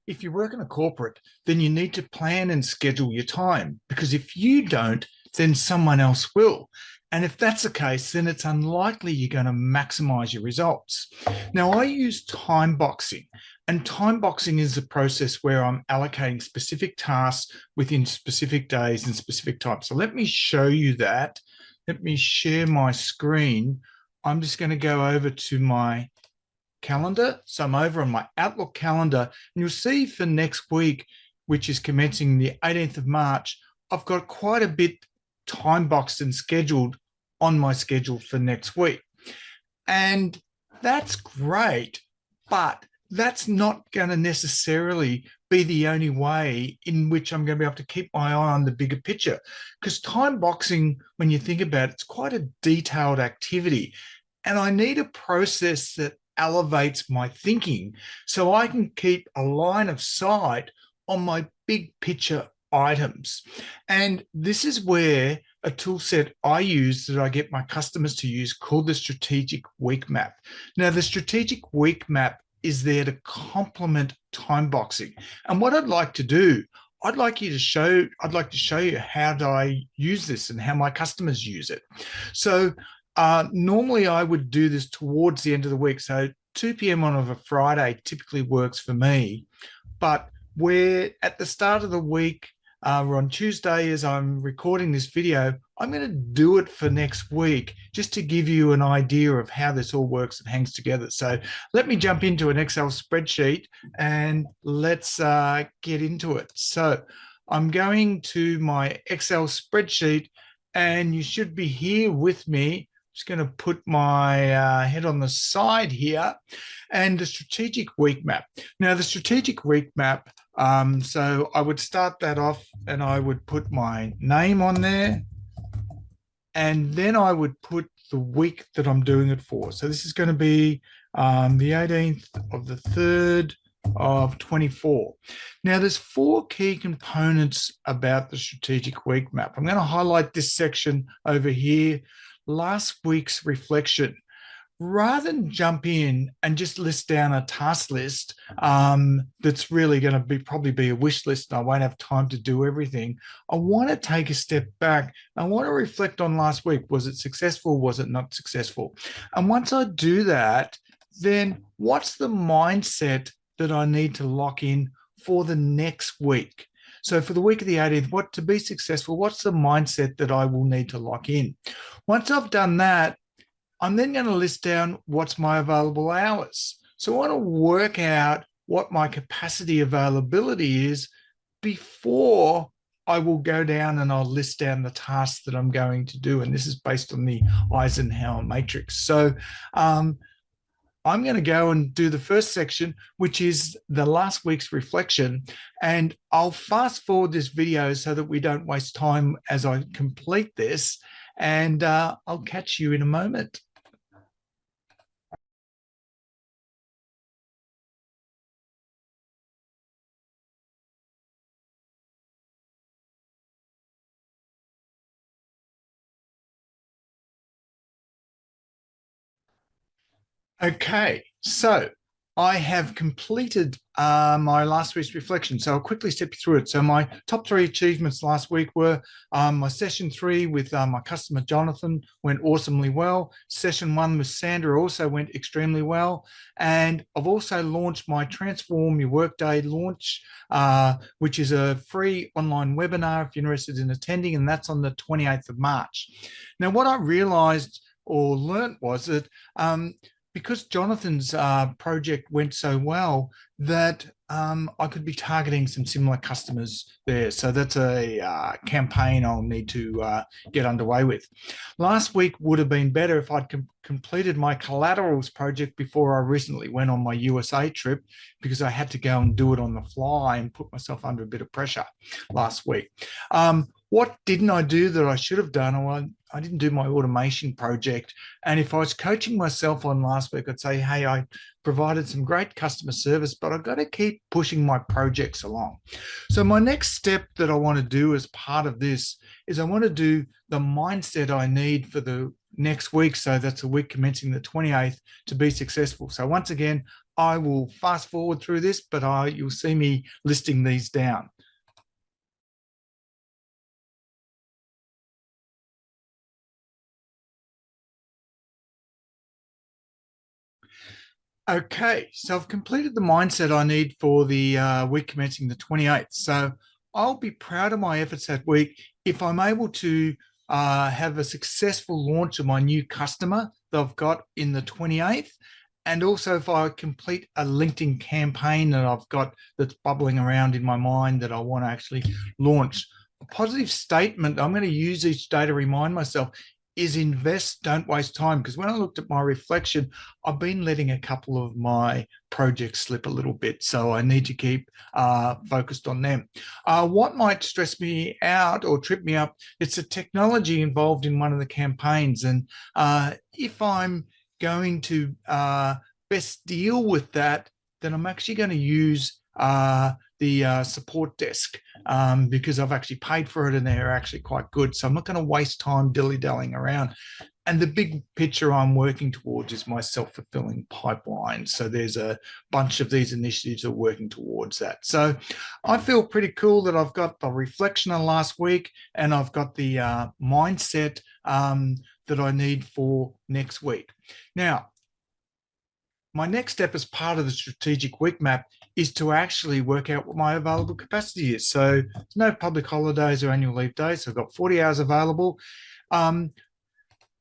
if you work in a corporate, then you need to plan and schedule your time, because if you don't, then someone else will. And if that's the case, then it's unlikely you're going to maximize your results. Now, I use time boxing, and time boxing is the process where I'm allocating specific tasks within specific days and specific times. So let me show you that. Let me share my screen. I'm just going to go over to my calendar. So I'm over on my Outlook calendar, and you'll see for next week, which is commencing the 18th of March, I've got quite a bit time boxed and scheduled on my schedule for next week. And that's great, but that's not going to necessarily be the only way in which I'm going to be able to keep my eye on the bigger picture. Because time boxing, when you think about it, it's quite a detailed activity. And I need a process that elevates my thinking so I can keep a line of sight on my big picture items. And this is where a tool set I use that I get my customers to use called the Strategic WeekMap. Now, the Strategic WeekMap is there to complement time boxing. And what I'd like to do, I'd like to show you how do I use this and how my customers use it. So normally I would do this towards the end of the week. So 2 p.m. on a Friday typically works for me. But we're at the start of the week, or on Tuesday as I'm recording this video, I'm going to do it for next week just to give you an idea of how this all works and hangs together. So let me jump into an Excel spreadsheet and let's get into it. So I'm going to my Excel spreadsheet, and you should be here with me. Just going to put my head on the side here, and the Strategic Week Map. Now, the Strategic Week Map, so I would start that off and I would put my name on there, and then I would put the week that I'm doing it for. So this is going to be the 18th of the 3rd of 24. Now, there's 4 key components about the Strategic Week Map. I'm going to highlight this section over here. Last week's reflection. Rather than jump in and just list down a task list that's really going to probably be a wish list and I won't have time to do everything, I want to take a step back. I want to reflect on last week. Was it successful? Was it not successful? And once I do that, then what's the mindset that I need to lock in for the next week? So for the week of the 18th, to be successful, what's the mindset that I will need to lock in? Once I've done that, I'm then going to list down what's my available hours. So I want to work out what my capacity availability is before I will go down and I'll list down the tasks that I'm going to do. And this is based on the Eisenhower matrix. So I'm going to go and do the first section, which is the last week's reflection. And I'll fast forward this video so that we don't waste time as I complete this. And I'll catch you in a moment. Okay, so I have completed my last week's reflection. So I'll quickly step you through it. So my top 3 achievements last week were my session 3 with my customer, Jonathan, went awesomely well. Session 1 with Sandra also went extremely well. And I've also launched my Transform Your Workday launch, which is a free online webinar if you're interested in attending, and that's on the 28th of March. Now, what I realized or learnt was that because Jonathan's project went so well, that I could be targeting some similar customers there. So that's a campaign I'll need to get underway with. Last week would have been better if I'd completed my collaterals project before I recently went on my USA trip, because I had to go and do it on the fly and put myself under a bit of pressure last week. What didn't I do that I should have done? Well, I didn't do my automation project. And if I was coaching myself on last week, I'd say, hey, I provided some great customer service, but I've got to keep pushing my projects along. So my next step that I want to do as part of this is I want to do the mindset I need for the next week. So that's a week commencing the 28th to be successful. So once again, I will fast forward through this, but you'll see me listing these down. Okay, so I've completed the mindset I need for the week commencing the 28th. So I'll be proud of my efforts that week if I'm able to have a successful launch of my new customer that I've got in the 28th. And also if I complete a LinkedIn campaign that I've got that's bubbling around in my mind that I want to actually launch. A positive statement I'm going to use each day to remind myself is invest, don't waste time. Because when I looked at my reflection, I've been letting a couple of my projects slip a little bit. So I need to keep focused on them. What might stress me out or trip me up, it's the technology involved in one of the campaigns. And if I'm going to best deal with that, then I'm actually going to use the support desk because I've actually paid for it and they're actually quite good. So I'm not going to waste time dilly-dallying around. And the big picture I'm working towards is my self-fulfilling pipeline. So there's a bunch of these initiatives that are working towards that. So I feel pretty cool that I've got the reflection of last week and I've got the mindset that I need for next week. Now, my next step as part of the strategic week map is to actually work out what my available capacity is. So there's no public holidays or annual leave days. So I've got 40 hours available.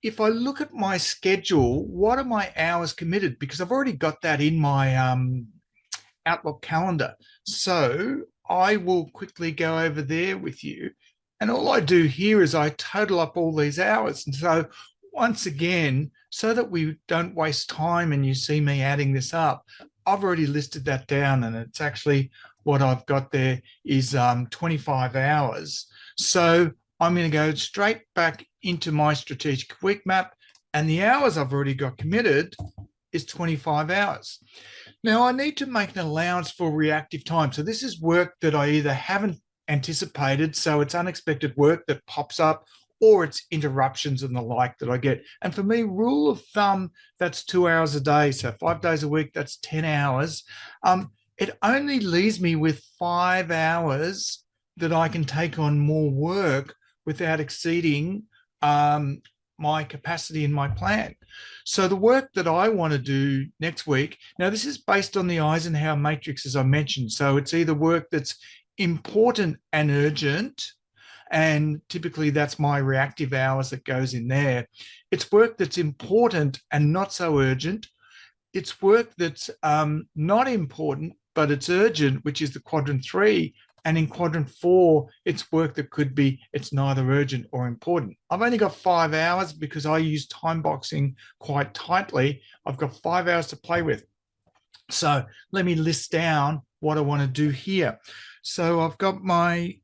If I look at my schedule, what are my hours committed? Because I've already got that in my Outlook calendar. So I will quickly go over there with you. And all I do here is I total up all these hours. And so once again, so that we don't waste time and you see me adding this up, I've already listed that down and it's actually what I've got there is 25 hours. So I'm going to go straight back into my strategic week map and the hours I've already got committed is 25 hours. Now I need to make an allowance for reactive time. So this is work that I either haven't anticipated, so it's unexpected work that pops up, or it's interruptions and the like that I get. And for me, rule of thumb, that's 2 hours a day. So 5 days a week, that's 10 hours. It only leaves me with 5 hours that I can take on more work without exceeding my capacity in my plan. So the work that I want to do next week, now this is based on the Eisenhower matrix, as I mentioned. So it's either work that's important and urgent, and typically that's my reactive hours that goes in there. It's work that's important and not so urgent. It's work that's not important, but it's urgent, which is the quadrant 3. And in quadrant 4, it's work that could be, it's neither urgent or important. I've only got 5 hours because I use time boxing quite tightly. I've got 5 hours to play with. So let me list down what I want to do here. So I've got my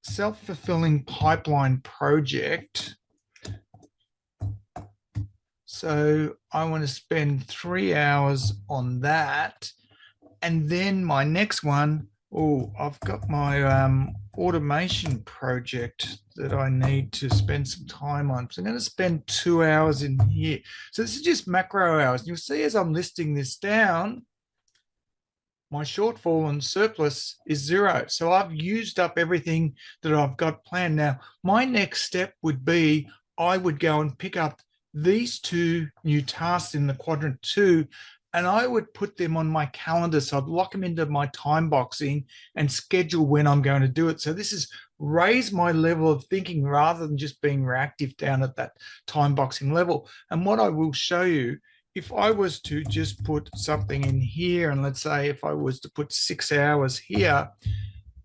self-fulfilling pipeline project. So I want to spend 3 hours on that. And then my next one, I've got my automation project that I need to spend some time on. So I'm going to spend 2 hours in here. So this is just macro hours. And you'll see as I'm listing this down, my shortfall and surplus is 0. So I've used up everything that I've got planned. Now, my next step would be I would go and pick up these 2 new tasks in the quadrant 2, and I would put them on my calendar. So I'd lock them into my time boxing and schedule when I'm going to do it. So this is raise my level of thinking rather than just being reactive down at that time boxing level. And what I will show you, if I was to just put something in here, and let's say if I was to put 6 hours here,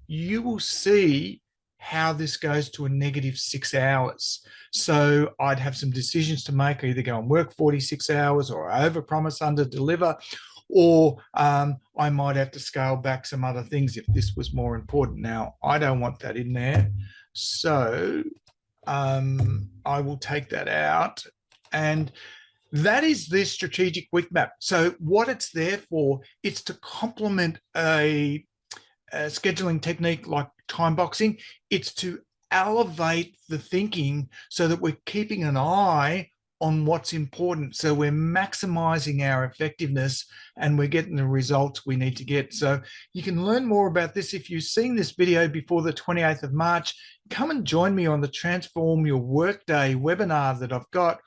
you will see how this goes to a negative 6 hours. So I'd have some decisions to make, either go and work 46 hours or overpromise, under-deliver, or I might have to scale back some other things if this was more important. Now, I don't want that in there. So I will take that out. And that is the strategic week map. So what it's there for, it's to complement a scheduling technique like time boxing. It's to elevate the thinking so that we're keeping an eye on what's important. So we're maximizing our effectiveness and we're getting the results we need to get. So you can learn more about this. If you've seen this video before the 28th of March, come and join me on the Transform Your Workday webinar that I've got.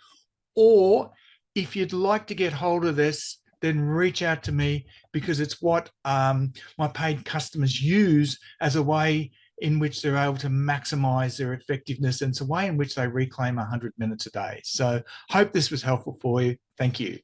Or if you'd like to get hold of this, then reach out to me, because it's what my paid customers use as a way in which they're able to maximize their effectiveness, and it's a way in which they reclaim 100 minutes a day. So hope this was helpful for you. Thank you.